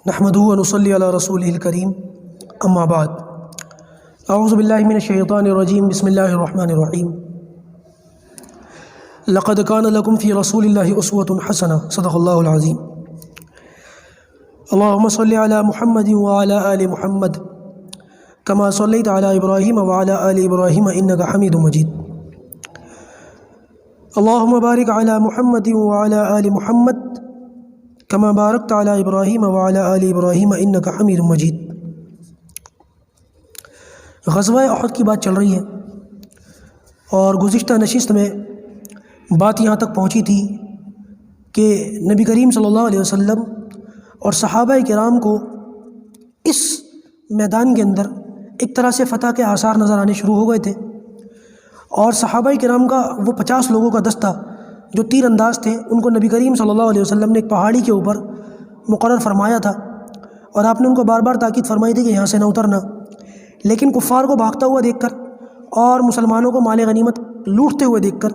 نحمدہ و نصلی علی رسولہ الکریم اما بعد اعوذ باللہ من الشیطان الرجیم بسم اللہ الرحمن الرحیم لقد کان لکم فی رسول اللہ اسوۃ حسنہ صدق اللہ العظیم اللہم صلی علی محمد وعلی آل محمد کما صلیت علی ابراہیم وعلی آل ابراہیم انک حمید مجید اللہم بارک علی محمد وعلی آل محمد کما بارکت علی ابراہیم وعلی آل ابراہیم انک حمید مجید۔ غزوہ احد کی بات چل رہی ہے اور گزشتہ نشست میں بات یہاں تک پہنچی تھی کہ نبی کریم صلی اللہ علیہ وسلم اور صحابہ کرام کو اس میدان کے اندر ایک طرح سے فتح کے آثار نظر آنے شروع ہو گئے تھے، اور صحابہ کرام کا وہ 50 لوگوں کا دستہ جو تیر انداز تھے ان کو نبی کریم صلی اللہ علیہ وسلم نے ایک پہاڑی کے اوپر مقرر فرمایا تھا، اور آپ نے ان کو بار بار تاکید فرمائی تھی کہ یہاں سے نہ اترنا، لیکن کفار کو بھاگتا ہوا دیکھ کر اور مسلمانوں کو مال غنیمت لوٹتے ہوئے دیکھ کر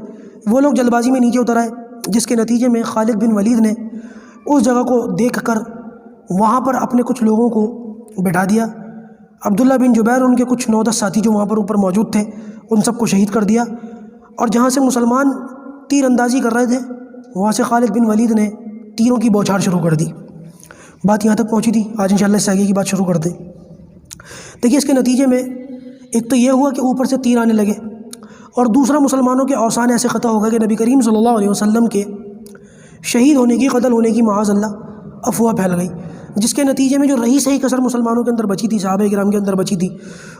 وہ لوگ جلد بازی میں نیچے اتر آئے، جس کے نتیجے میں خالد بن ولید نے اس جگہ کو دیکھ کر وہاں پر اپنے کچھ لوگوں کو بٹھا دیا۔ عبداللہ بن جبیر ان کے کچھ 9-10 ساتھی جو وہاں پر اوپر موجود تھے ان سب کو شہید کر دیا، اور جہاں سے مسلمان تیر اندازی کر رہے تھے وہاں سے خالد بن ولید نے تیروں کی بوچھار شروع کر دی۔ بات یہاں تک پہنچی تھی، آج انشاءاللہ اس سے آگے کی بات شروع کرتے ہیں۔ دیکھیے اس کے نتیجے میں ایک تو یہ ہوا کہ اوپر سے تیر آنے لگے، اور دوسرا مسلمانوں کے اوسان ایسے خطا ہو گئے کہ نبی کریم صلی اللہ علیہ وسلم کے شہید ہونے کی، قتل ہونے کی معاذ اللہ افواہ پھیل گئی، جس کے نتیجے میں جو رہی صحیح کسر مسلمانوں کے اندر بچی تھی، صحابہ کرام کے اندر بچی تھی،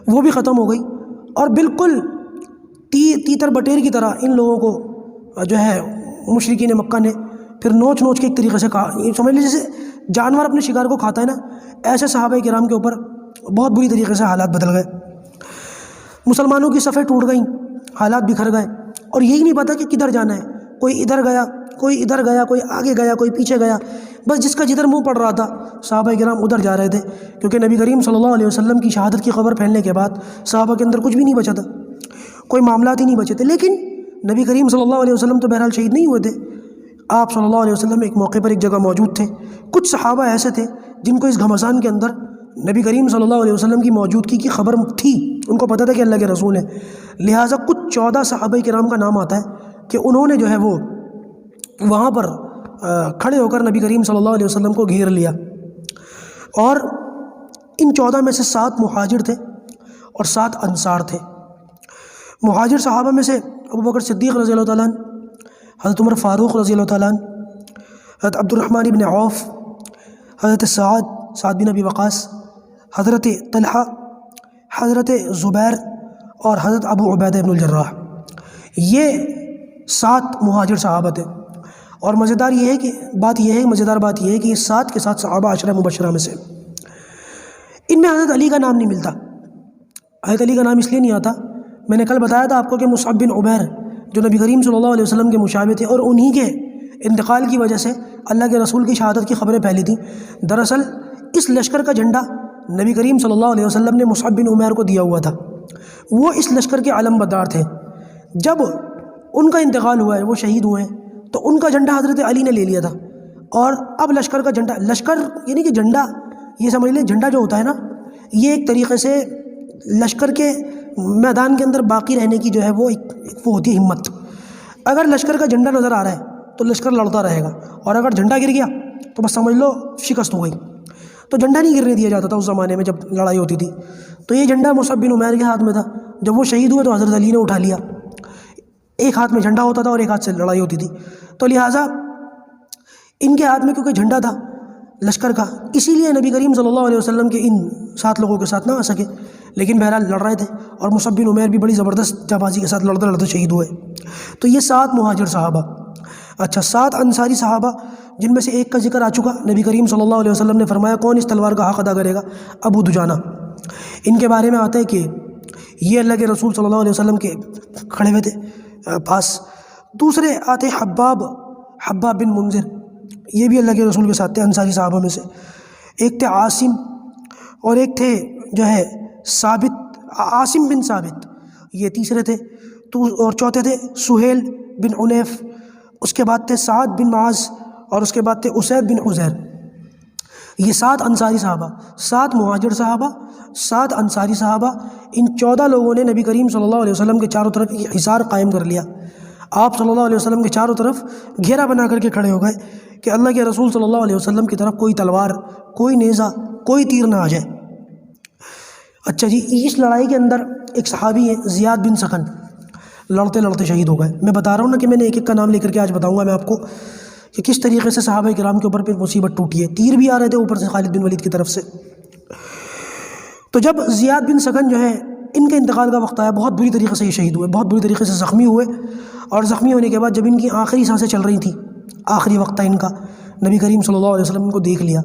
وہ بھی ختم ہو گئی، اور بالکل تیتر بٹیر کی طرح ان لوگوں کو جو ہے مشرکین مکہ نے پھر نوچ نوچ کے ایک طریقے سے کہا، یہ سمجھ لیجیے جیسے جانور اپنے شکار کو کھاتا ہے نا، ایسے صحابہ کرام کے اوپر بہت بری طریقے سے حالات بدل گئے، مسلمانوں کی صفیں ٹوٹ گئیں، حالات بکھر گئے، اور یہی نہیں پتا کہ کدھر جانا ہے، کوئی ادھر گیا، کوئی ادھر گیا، کوئی آگے گیا، کوئی پیچھے گیا، بس جس کا جدھر منہ پڑ رہا تھا صحابہ کرام ادھر جا رہے تھے، کیونکہ نبی کریم صلی اللہ علیہ وسلم کی شہادت کی خبر پھیلنے کے بعد صحابہ کے اندر کچھ بھی نہیں بچا تھا، کوئی معاملات ہی نہیں بچے تھے۔ لیکن نبی کریم صلی اللہ علیہ وسلم تو بہرحال شہید نہیں ہوئے تھے، آپ صلی اللہ علیہ وسلم ایک موقع پر ایک جگہ موجود تھے، کچھ صحابہ ایسے تھے جن کو اس گھمسان کے اندر نبی کریم صلی اللہ علیہ وسلم کی موجودگی کی خبر تھی، ان کو پتہ تھا کہ اللہ کے رسول ہیں، لہٰذا کچھ 14 صحابہ کرام کا نام آتا ہے کہ انہوں نے جو ہے وہ وہاں پر کھڑے ہو کر نبی کریم صلی اللہ علیہ وسلم کو گھیر لیا، اور ان 14 میں سے 7 مہاجر تھے اور 7 انصار تھے۔ مہاجر صحابہ میں سے ابوبکر صدیق رضی اللہ تعالیٰ عنہ، حضرت عمر فاروق رضی اللہ تعالیٰ عنہ، حضرت عبد الرحمن بن عوف، حضرت سعد بن ابی وقاص، حضرت طلحہ، حضرت زبیر اور حضرت ابو عبیدہ بن الجراح، یہ 7 مہاجر صحابہ تھے۔ اور مزیدار بات یہ ہے کہ یہ 7 کے 7 صحابہ عشرہ مبشرہ میں سے، ان میں حضرت علی کا نام نہیں ملتا۔ حضرت علی کا نام اس لیے نہیں آتا، میں نے کل بتایا تھا آپ کو کہ مصعب بن عمیر جو نبی کریم صلی اللہ علیہ وسلم کے مشابہ تھے، اور انہی کے انتقال کی وجہ سے اللہ کے رسول کی شہادت کی خبریں پھیلی تھیں۔ دراصل اس لشکر کا جھنڈا نبی کریم صلی اللہ علیہ وسلم نے مصعب بن عمیر کو دیا ہوا تھا، وہ اس لشکر کے علم بردار تھے۔ جب ان کا انتقال ہوا ہے، وہ شہید ہوئے ہیں، تو ان کا جھنڈا حضرت علی نے لے لیا تھا، اور اب لشکر کا جھنڈا، لشکر یعنی کہ جھنڈا، یہ سمجھ لیں جھنڈا جو ہوتا ہے نا، یہ ایک طریقے سے لشکر کے میدان کے اندر باقی رہنے کی جو ہے وہ وہ ہوتی ہے ہمت۔ اگر لشکر کا جھنڈا نظر آ رہا ہے تو لشکر لڑتا رہے گا، اور اگر جھنڈا گر گیا تو بس سمجھ لو شکست ہو گئی۔ تو جھنڈا نہیں گرنے دیا جاتا تھا اس زمانے میں جب لڑائی ہوتی تھی، تو یہ جھنڈا مصعب بن عمیر کے ہاتھ میں تھا۔ جب وہ شہید ہوئے تو حضرت علی نے اٹھا لیا، ایک ہاتھ میں جھنڈا ہوتا تھا اور ایک ہاتھ سے لڑائی ہوتی تھی، تو لہٰذا ان کے ہاتھ میں کیونکہ جھنڈا تھا لشکر کا، اسی لیے نبی کریم صلی اللہ علیہ وسلم کے ان 7 لوگوں کے ساتھ نہ آ سکے، لیکن بہرحال لڑ رہے تھے، اور مصعب بن عمیر بھی بڑی زبردست جانبازی کے ساتھ لڑتے لڑتے شہید ہوئے۔ تو یہ 7 مہاجر صحابہ۔ اچھا، 7 انصاری صحابہ جن میں سے ایک کا ذکر آ چکا، نبی کریم صلی اللہ علیہ وسلم نے فرمایا کون اس تلوار کا حق ادا کرے گا؟ ابو دجانہ۔ ان کے بارے میں آتا ہے کہ یہ اللہ کے رسول صلی اللہ علیہ وسلم کے کھڑے ہوئے تھے پاس۔ دوسرے آتے حباب بن منذر، یہ بھی اللہ کے رسول کے ساتھ تھے انصاری صحابہ میں سے۔ ایک تھے عاصم، اور ایک تھے جو ہے عاصم بن ثابت، یہ تیسرے تھے، اور چوتھے تھے سہیل بن عنیف، اس کے بعد تھے سعد بن معاذ، اور اس کے بعد تھے اسید بن عزیر۔ یہ 7 انصاری صحابہ، 7 مہاجر صحابہ، 7 انصاری صحابہ، ان 14 لوگوں نے نبی کریم صلی اللہ علیہ وسلم کے چاروں طرف یہ حصار قائم کر لیا۔ آپ صلی اللہ علیہ وسلم کے چاروں طرف گھیرا بنا کر کے کھڑے ہو گئے کہ اللہ کے رسول صلی اللہ علیہ وسلم کی طرف کوئی تلوار، کوئی نیزہ، کوئی تیر نہ آ جائے۔ اچھا جی، اس لڑائی کے اندر ایک صحابی ہے زیاد بن سخن، لڑتے لڑتے شہید ہو گئے۔ میں بتا رہا ہوں نا کہ میں نے ایک ایک کا نام لے کر کے آج بتاؤں گا میں آپ کو کہ کس طریقے سے صحابہ کرام کے اوپر پھر مصیبت ٹوٹی ہے۔ تیر بھی آ رہے تھے اوپر سے خالد بن ولید کی طرف سے۔ تو جب زیاد بن سخن جو ہے ان کے انتقال کا وقت آیا، بہت بری طریقے سے یہ شہید ہوئے، بہت بری طریقے سے زخمی ہوئے، اور زخمی ہونے کے بعد جب ان کی آخری سانسیں چل رہی تھیں، آخری وقت تھا ان کا، نبی کریم صلی اللہ علیہ وسلم ان کو دیکھ لیا۔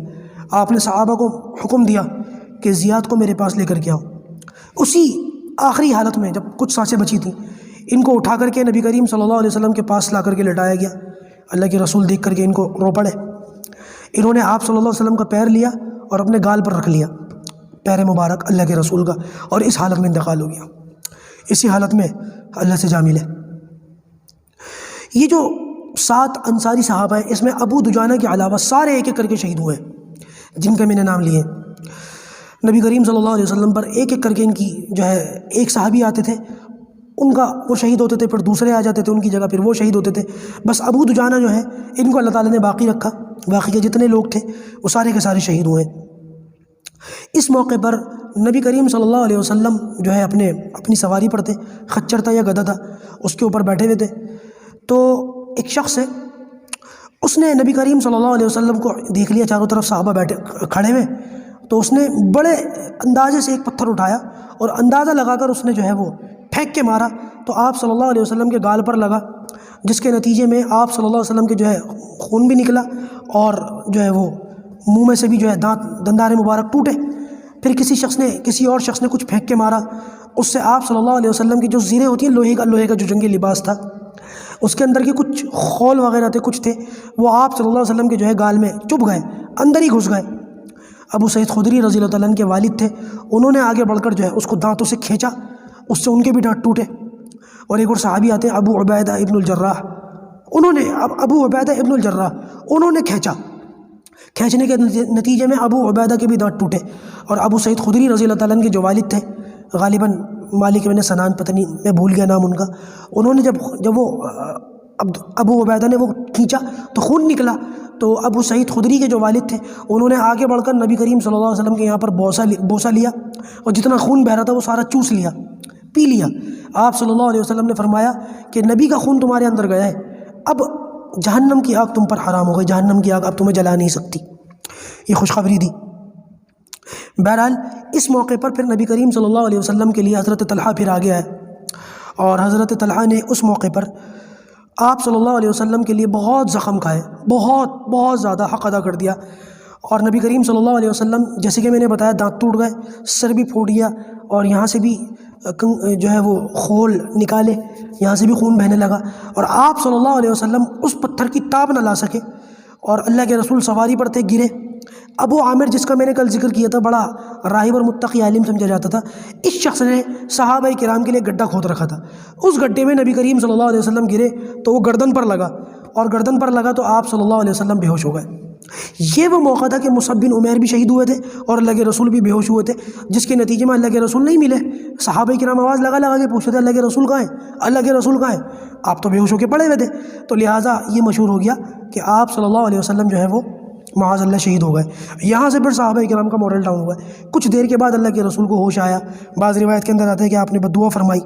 آپ نے صحابہ کو حکم دیا کہ زیاد کو میرے پاس لے کر کے آؤ۔ اسی آخری حالت میں جب کچھ سانسیں بچی تھیں، ان کو اٹھا کر کے نبی کریم صلی اللہ علیہ وسلم کے پاس لا کر کے لٹایا گیا۔ اللہ کے رسول دیکھ کر کے ان کو رو پڑے۔ انہوں نے آپ صلی اللہ علیہ وسلم کا پیر لیا اور اپنے گال پر رکھ لیا، پیر مبارک اللہ کے رسول کا، اور اس حالت میں انتقال ہو گیا۔ اسی حالت میں اللہ سے جا ملے۔ یہ جو 7 انصاری صحابہ ہیں، اس میں ابو دجانہ کے علاوہ سارے ایک ایک کر کے شہید ہوئے ہیں جن کے میں نے نام لیے۔ نبی کریم صلی اللہ علیہ وسلم پر ایک ایک کر کے ان کی جو ہے، ایک صحابی آتے تھے ان کا وہ شہید ہوتے تھے، پھر دوسرے آ جاتے تھے ان کی جگہ، پھر وہ شہید ہوتے تھے۔ بس ابو دجانہ جو ہے ان کو اللہ تعالیٰ نے باقی رکھا، باقی کے جتنے لوگ تھے وہ سارے کے سارے شہید ہوئے۔ اس موقع پر نبی کریم صلی اللہ علیہ وسلم جو ہے اپنی سواری پر تھے، خچر تھا یا گدھا تھا، اس کے اوپر بیٹھے ہوئے تھے۔ تو ایک شخص ہے، اس نے نبی کریم صلی اللہ علیہ وسلم کو دیکھ لیا، چاروں طرف صحابہ بیٹھے کھڑے ہوئے، تو اس نے بڑے اندازے سے ایک پتھر اٹھایا اور اندازہ لگا کر اس نے جو ہے وہ پھینک کے مارا، تو آپ صلی اللہ علیہ وسلم کے گال پر لگا، جس کے نتیجے میں آپ صلی اللہ علیہ وسلم کے جو ہے خون بھی نکلا، اور جو ہے وہ منہ میں سے بھی جو ہے دندارے مبارک ٹوٹے۔ پھر کسی اور شخص نے کچھ پھینک کے مارا، اس سے آپ صلی اللہ علیہ وسلم کی جو زیریں ہوتی ہیں لوہے کا جو جنگی لباس تھا، اس کے اندر کے کچھ خول وغیرہ تھے، کچھ تھے، وہ آپ صلی اللہ علیہ وسلم کے جو ہے گال میں چبھ گئے، اندر ہی گھس گئے۔ ابو سعید خدری رضی اللہ تعالیٰ عنہ کے والد تھے، انہوں نے آگے بڑھ کر جو ہے اس کو دانتوں سے کھینچا، اس سے ان کے بھی دانت ٹوٹے۔ اور ایک اور صحابی آتے ہیں ابو عبیدہ ابن الجراح، انہوں نے کھینچنے کے نتیجے میں ابو عبیدہ کے بھی دانت ٹوٹے۔ اور ابو سعید خدری رضی اللہ تعالیٰ عنہ کے جو والد تھے، غالباً مالک بن سنان، پتہ نہیں میں بھول گیا نام ان کا، انہوں نے جب وہ ابو عبیدہ نے وہ کھینچا تو خون نکلا، تو ابو سعید خدری کے جو والد تھے انہوں نے آگے بڑھ کر نبی کریم صلی اللہ علیہ وسلم کے یہاں پر بوسہ لیا، اور جتنا خون بہ رہا تھا وہ سارا چوس لیا، پی لیا۔ آپ صلی اللہ علیہ وسلم نے فرمایا کہ نبی کا خون تمہارے اندر گیا ہے، اب جہنم کی آگ تم پر حرام ہو گئی، جہنم کی آگ اب تمہیں جلا نہیں سکتی۔ یہ خوشخبری دی۔ بہرحال اس موقع پر پھر نبی کریم صلی اللہ علیہ وسلم کے لیے حضرت طلحہ پھر آگے آئے، اور حضرت طلحہ نے اس موقع پر آپ صلی اللہ علیہ وسلم کے لیے بہت زخم کھائے، بہت زیادہ حق ادا کر دیا۔ اور نبی کریم صلی اللہ علیہ وسلم، جیسے کہ میں نے بتایا، دانت ٹوٹ گئے، سر بھی پھوٹ گیا، اور یہاں سے بھی جو ہے وہ خول نکالے، یہاں سے بھی خون بہنے لگا، اور آپ صلی اللہ علیہ وسلم اس پتھر کی تاب نہ لا سکے، اور اللہ کے رسول سواری پر تھے، گرے۔ ابو عامر، جس کا میں نے کل ذکر کیا تھا، بڑا راہب اور متقی عالم سمجھا جاتا تھا، اس شخص نے صحابہ کرام کے لیے گڈھا کھود رکھا تھا۔ اس گڈھے میں نبی کریم صلی اللہ علیہ وسلم گرے تو وہ گردن پر لگا، اور گردن پر لگا تو آپ صلی اللہ علیہ وسلم بے ہوش ہو گئے۔ یہ وہ موقع تھا کہ مصعب بن عمیر بھی شہید ہوئے تھے اور اللہ کے رسول بھی بے ہوش ہوئے تھے، جس کے نتیجے میں اللہ کے رسول نہیں ملے۔ صحابہ کرام آواز لگا کے پوچھتے تھے، اللہ کے رسول کہاں ہیں، اللہ کے رسول کہاں ہیں؟ آپ تو بے ہوش ہو کے پڑے ہوئے تھے۔ تو لہٰذا یہ مشہور ہو گیا کہ آپ صلی اللہ علیہ وسلم جو ہے وہ معاذ اللہ شہید ہو گئے۔ یہاں سے پھر صحابہ کرام کا مورل ڈاؤن ہوا ہے۔ کچھ دیر کے بعد اللہ کے رسول کو ہوش آیا، بعض روایت کے اندر آتا ہے کہ آپ نے بد دعا فرمائی،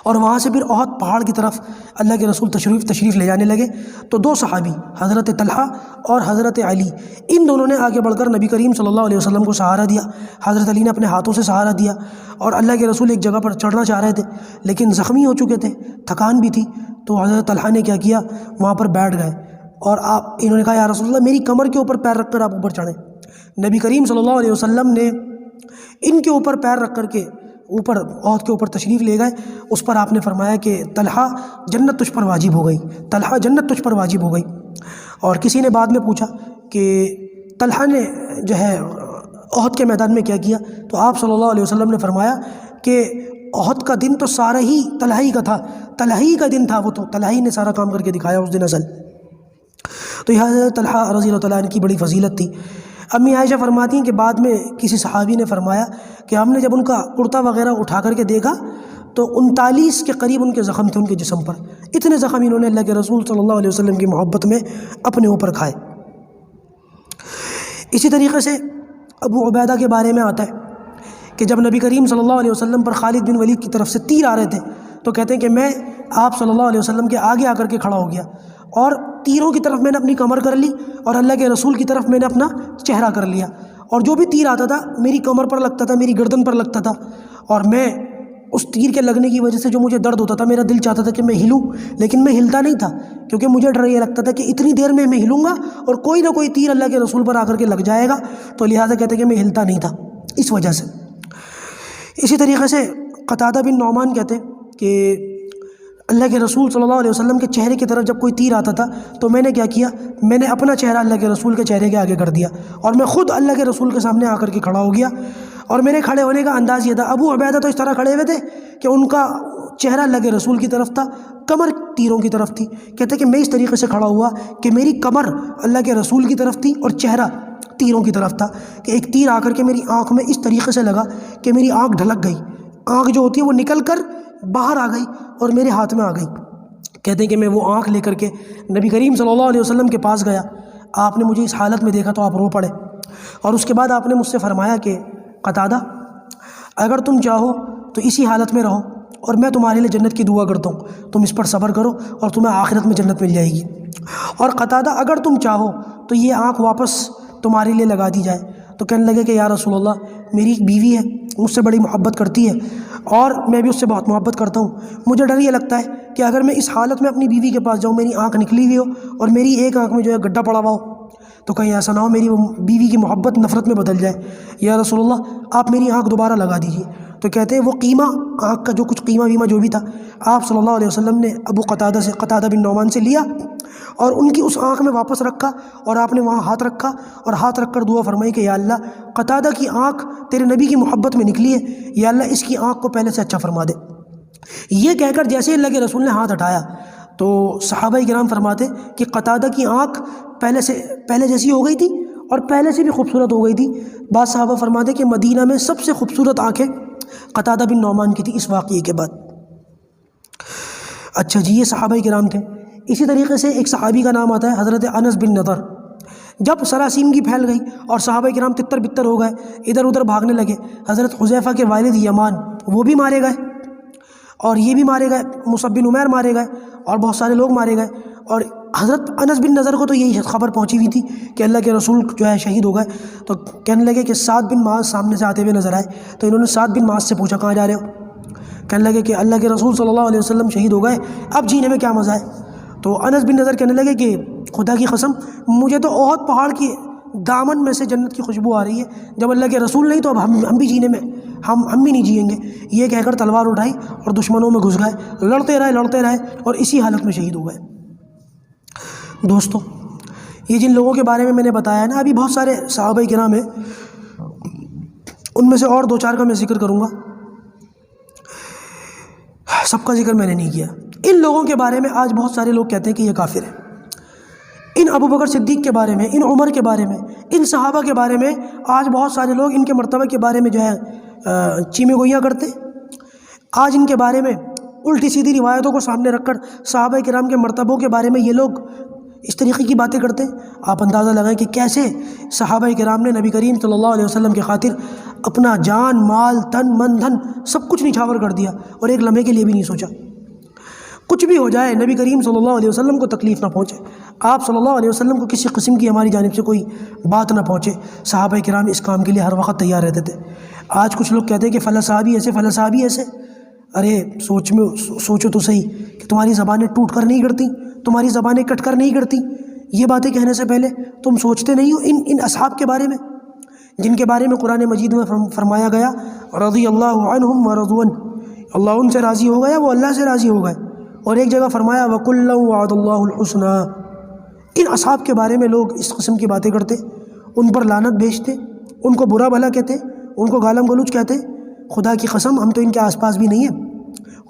اور وہاں سے پھر احد پہاڑ کی طرف اللہ کے رسول تشریف لے جانے لگے۔ تو 2 صحابی، حضرت طلحہ اور حضرت علی، ان دونوں نے آگے بڑھ کر نبی کریم صلی اللہ علیہ وسلم کو سہارا دیا۔ حضرت علی نے اپنے ہاتھوں سے سہارا دیا، اور اللہ کے رسول ایک جگہ پر چڑھنا چاہ رہے تھے لیکن زخمی ہو چکے تھے، تھکان بھی تھی، تو حضرت طلحہ نے کیا کیا، وہاں پر بیٹھ گئے، اور انہوں نے کہا، یا رسول اللہ میری کمر کے اوپر پیر رکھ کر آپ اوپر چڑھیں۔ نبی کریم صلی اللہ علیہ وسلم نے ان کے اوپر پیر رکھ کر کے اوپر عہد کے اوپر تشریف لے گئے۔ اس پر آپ نے فرمایا کہ طلحہ جنت تجھ پر واجب ہو گئی، طلحہ جنت تجھ پر واجب ہو گئی۔ اور کسی نے بعد میں پوچھا کہ طلحہ نے جو ہے عہد کے میدان میں کیا کیا، تو آپ صلی اللہ علیہ وسلم نے فرمایا کہ عہد کا دن تو سارا ہی طلحہ کا تھا، طلحہ کا دن تھا، وہ تو طلحہ نے سارا کام کر کے دکھایا اس دن اصل۔ تو یہ حضرت طلحہ رضی اللہ تعالیٰ عنہ کی بڑی فضیلت تھی۔ امی عائشہ فرماتی ہیں کہ بعد میں کسی صحابی نے فرمایا کہ ہم نے جب ان کا کرتا وغیرہ اٹھا کر کے دیکھا تو 39 کے قریب ان کے زخم تھے ان کے جسم پر، اتنے زخم انہوں نے اللہ کے رسول صلی اللہ علیہ وسلم کی محبت میں اپنے اوپر کھائے۔ اسی طریقے سے ابو عبیدہ کے بارے میں آتا ہے کہ جب نبی کریم صلی اللہ علیہ وسلم پر خالد بن ولید کی طرف سے تیر آ رہے تھے تو کہتے ہیں کہ میں آپ صلی اللہ علیہ وسلم کے آگے آ کر کے کھڑا ہو گیا، اور تیروں کی طرف میں نے اپنی کمر کر لی اور اللہ کے رسول کی طرف میں نے اپنا چہرہ کر لیا، اور جو بھی تیر آتا تھا میری کمر پر لگتا تھا، میری گردن پر لگتا تھا، اور میں اس تیر کے لگنے کی وجہ سے جو مجھے درد ہوتا تھا میرا دل چاہتا تھا کہ میں ہلوں، لیکن میں ہلتا نہیں تھا کیونکہ مجھے ڈر یہ لگتا تھا کہ اتنی دیر میں ہلوں گا اور کوئی نہ کوئی تیر اللہ کے رسول پر آ کر کے لگ جائے گا، تو لہٰذا کہتے ہیں کہ میں ہلتا نہیں تھا اس وجہ سے۔ اسی طریقے سے قتادہ بن نعمان کہتے ہیں کہ اللہ کے رسول صلی اللہ علیہ وسلم کے چہرے کی طرف جب کوئی تیر آتا تھا تو میں نے کیا کیا، میں نے اپنا چہرہ اللہ کے رسول کے چہرے کے آگے کر دیا اور میں خود اللہ کے رسول کے سامنے آ کر کے کھڑا ہو گیا، اور میرے کھڑے ہونے کا انداز یہ تھا۔ ابو عبیدہ تو اس طرح کھڑے ہوئے تھے کہ ان کا چہرہ اللہ کے رسول کی طرف تھا، کمر تیروں کی طرف تھی، کہتے کہ میں اس طریقے سے کھڑا ہوا کہ میری کمر اللہ کے رسول کی طرف تھی اور چہرہ تیروں کی طرف تھا، کہ ایک تیر آ کر کے میری آنکھ میں اس طریقے سے لگا کہ میری آنکھ ڈھلک گئی، آنکھ جو ہوتی ہے وہ نکل کر باہر آ گئی اور میرے ہاتھ میں آ گئی۔ کہتے ہیں کہ میں وہ آنکھ لے کر کے نبی کریم صلی اللہ علیہ وسلم کے پاس گیا، آپ نے مجھے اس حالت میں دیکھا تو آپ رو پڑے، اور اس کے بعد آپ نے مجھ سے فرمایا کہ قتادہ اگر تم چاہو تو اسی حالت میں رہو اور میں تمہارے لیے جنت کی دعا کرتا ہوں، تم اس پر صبر کرو اور تمہیں آخرت میں جنت مل جائے گی، اور قتادہ اگر تم چاہو تو یہ آنکھ واپس تمہارے لیے لگا دی جائے۔ تو کہنے لگے کہ یا رسول اللہ میری ایک بیوی ہے، مجھ سے بڑی محبت کرتی ہے اور میں بھی اس سے بہت محبت کرتا ہوں، مجھے ڈر یہ لگتا ہے کہ اگر میں اس حالت میں اپنی بیوی کے پاس جاؤں، میری آنکھ نکلی ہوئی ہو اور میری ایک آنکھ میں جو ہے گڈھا پڑا ہوا ہو، تو کہیں ایسا نہ ہو میری بیوی کی محبت نفرت میں بدل جائے، یا رسول اللہ آپ میری آنکھ دوبارہ لگا دیجیے۔ تو کہتے ہیں وہ قیمہ، آنکھ کا جو کچھ قیمہ ویمہ جو بھی تھا، آپ صلی اللہ علیہ وسلم نے ابو قتادہ بن نعمان سے لیا اور ان کی اس آنکھ میں واپس رکھا، اور آپ نے وہاں ہاتھ رکھا اور ہاتھ رکھ کر دعا فرمائی کہ یا اللہ قتادہ کی آنکھ تیرے نبی کی محبت میں نکلی ہے، یا اللہ اس کی آنکھ کو پہلے سے اچھا فرما دے۔ یہ کہہ کر جیسے اللہ کے رسول نے ہاتھ ہٹایا تو صحابہ کرام فرماتے کہ قتادہ کی آنکھ پہلے جیسی ہو گئی تھی اور پہلے سے بھی خوبصورت ہو گئی تھی۔ بعض صحابہ فرماتے کہ مدینہ میں سب سے خوبصورت آنکھیں قتادہ بن نعمان کی تھی اس واقعے کے بعد۔ اچھا جی، یہ صحابہ کرام تھے۔ اسی طریقے سے ایک صحابی کا نام آتا ہے حضرت انس بن نضر۔ جب سراسیمگی پھیل گئی اور صحابہ کرام تتر بتر ہو گئے، ادھر ادھر بھاگنے لگے، حضرت حذیفہ کے والد یمان وہ بھی مارے گئے اور یہ بھی مارے گئے، مصعب بن عمیر مارے گئے اور بہت سارے لوگ مارے گئے، اور حضرت انس بن نضر کو تو یہی خبر پہنچی ہوئی تھی کہ اللہ کے رسول جو ہے شہید ہو گئے۔ تو کہنے لگے کہ سعد بن معاذ سامنے سے آتے ہوئے نظر آئے، تو انہوں نے سعد بن معاذ سے پوچھا کہاں جا رہے ہو؟ کہنے لگے کہ اللہ کے رسول صلی اللہ علیہ وسلم شہید ہو گئے، اب جینے میں کیا مزہ ہے؟ تو انس بن نضر کہنے لگے کہ خدا کی قسم مجھے تو احد پہاڑ کی دامن میں سے جنت کی خوشبو آ رہی ہے، جب اللہ کے رسول نہیں تو اب ہم بھی جینے میں ہم بھی نہیں جئیں گے۔ یہ کہہ کر تلوار اٹھائی اور دشمنوں میں گھس گئے، لڑتے رہے اور اسی حالت میں شہید ہو گئے۔ دوستو، یہ جن لوگوں کے بارے میں نے بتایا ہے نا، ابھی بہت سارے صحابہ کرام ہیں، ان میں سے اور دو چار کا میں ذکر کروں گا، سب کا ذکر میں نے نہیں کیا۔ ان لوگوں کے بارے میں آج بہت سارے لوگ کہتے ہیں کہ یہ کافر ہیں۔ ان ابو بکر صدیق کے بارے میں، ان عمر کے بارے میں، ان صحابہ کے بارے میں آج بہت سارے لوگ ان کے مرتبہ کے بارے میں جو ہے چیمے گوئیاں کرتے ہیں۔ آج ان کے بارے میں الٹی سیدھی روایتوں کو سامنے رکھ کر صحابہ کرام کے مرتبوں کے بارے میں یہ لوگ اس طریقے کی باتیں کرتے ہیں۔ آپ اندازہ لگائیں کہ کیسے صحابہ کرام نے نبی کریم صلی اللہ علیہ وسلم کی خاطر اپنا جان، مال، تن، من، دھن سب کچھ نچھاور کر دیا اور ایک لمحے کے لیے بھی نہیں سوچا کچھ بھی ہو جائے نبی کریم صلی اللہ علیہ وسلم کو تکلیف نہ پہنچے، آپ صلی اللہ علیہ وسلم کو کسی قسم کی ہماری جانب سے کوئی بات نہ پہنچے۔ صحابہ کرام اس کام کے لیے ہر وقت تیار رہتے تھے۔ آج کچھ لوگ کہتے ہیں کہ فلاں صحابی ایسے، فلاں صحابی ایسے۔ ارے سوچو تو صحیح کہ تمہاری زبانیں ٹوٹ کر نہیں گڑتی، تمہاری زبانیں کٹ کر نہیں گڑتی۔ یہ باتیں کہنے سے پہلے تم سوچتے نہیں ہو ان اصحاب کے بارے میں جن کے بارے میں قرآن مجید میں فرمایا گیا رضی اللہ عنہم ورضوا عنہ، اللہ ان سے راضی ہو گیا، وہ اللہ سے راضی ہو گئے۔ اور ایک جگہ فرمایا وَكُلًّا وَعَدَ اللَّهُ الْحُسْنَىٰ۔ ان اصحاب کے بارے میں لوگ اس قسم کی باتیں کرتے، ان پر لعنت بھیجتے، ان کو برا بھلا کہتے، ان کو گالم گلوچ کہتے۔ خدا کی قسم ہم تو ان کے آس پاس بھی نہیں ہیں،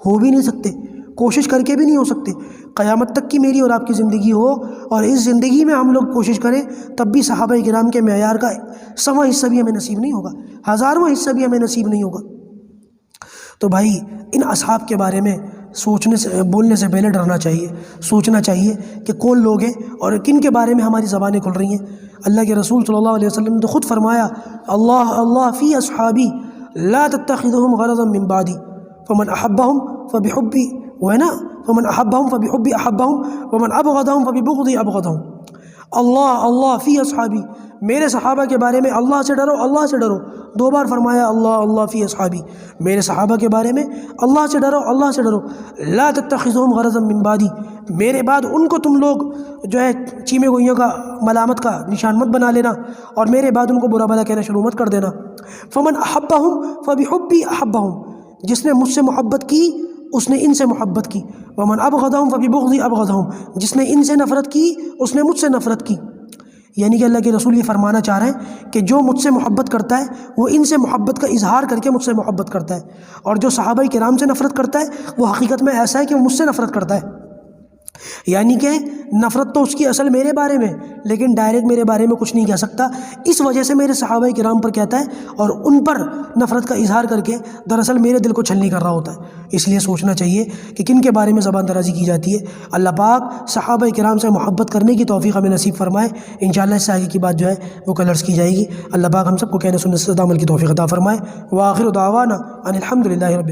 ہو بھی نہیں سکتے۔ کوشش کر کے بھی نہیں ہو سکتے۔ قیامت تک کی میری اور آپ کی زندگی ہو اور اس زندگی میں ہم لوگ کوشش کریں تب بھی صحابہ کرام کے معیار کا 100واں حصہ بھی ہمیں نصیب نہیں ہوگا، 1000واں حصہ بھی ہمیں نصیب نہیں ہوگا۔ تو بھائی ان اصحاب کے بارے میں بولنے سے پہلے ڈرنا چاہیے، سوچنا چاہیے کہ کون لوگ ہیں اور کن کے بارے میں ہماری زبانیں کھل رہی ہیں۔ اللہ کے رسول صلی اللہ علیہ وسلم نے تو خود فرمایا، اللہ فی اصحابی لا تتخذهم غرضا من بعدی فمن احبهم فبحبی، وہ ہے نا، فمن احبهم فبحبی احبهم ومن ابغضهم فببغضی ابغضهم۔ اللہ فی اصحابی، میرے صحابہ کے بارے میں اللہ سے ڈرو، اللہ سے ڈرو، 2 بار فرمایا اللہ فی اصحابی، میرے صحابہ کے بارے میں اللہ سے ڈرو، اللہ سے ڈرو۔ لا تتخذهم غرضا من بعدی، میرے بعد ان کو تم لوگ جو ہے چیمے گوئیوں کا ملامت کا نشان مت بنا لینا اور میرے بعد ان کو برا بھلا کہنا شروع مت کر دینا۔ فمن احبهم فبحبی احبهم، جس نے مجھ سے محبت کی اس نے ان سے محبت کی، ومن ابغضهم فببغضی ابغضهم، جس نے ان سے نفرت کی اس نے مجھ سے نفرت کی۔ یعنی کہ اللہ کے رسول یہ فرمانا چاہ رہے ہیں کہ جو مجھ سے محبت کرتا ہے وہ ان سے محبت کا اظہار کر کے مجھ سے محبت کرتا ہے، اور جو صحابہ کرام سے نفرت کرتا ہے وہ حقیقت میں ایسا ہے کہ وہ مجھ سے نفرت کرتا ہے۔ یعنی کہ نفرت تو اس کی اصل میرے بارے میں، لیکن ڈائریکٹ میرے بارے میں کچھ نہیں کہہ سکتا، اس وجہ سے میرے صحابہ کرام پر کہتا ہے اور ان پر نفرت کا اظہار کر کے دراصل میرے دل کو چھلنی کر رہا ہوتا ہے۔ اس لیے سوچنا چاہیے کہ کن کے بارے میں زبان درازی کی جاتی ہے۔ اللہ پاک صحابہ کرام سے محبت کرنے کی توفیق ہمیں نصیب فرمائے۔ انشاءاللہ اس سے آگے کی بات جو ہے وہ کل عرض کی جائے گی۔ اللہ پاک ہم سب کو کہنے سننے سے عمل کی توفیق عطا فرمائے۔ وآخر دعوانا ان الحمد للہ رب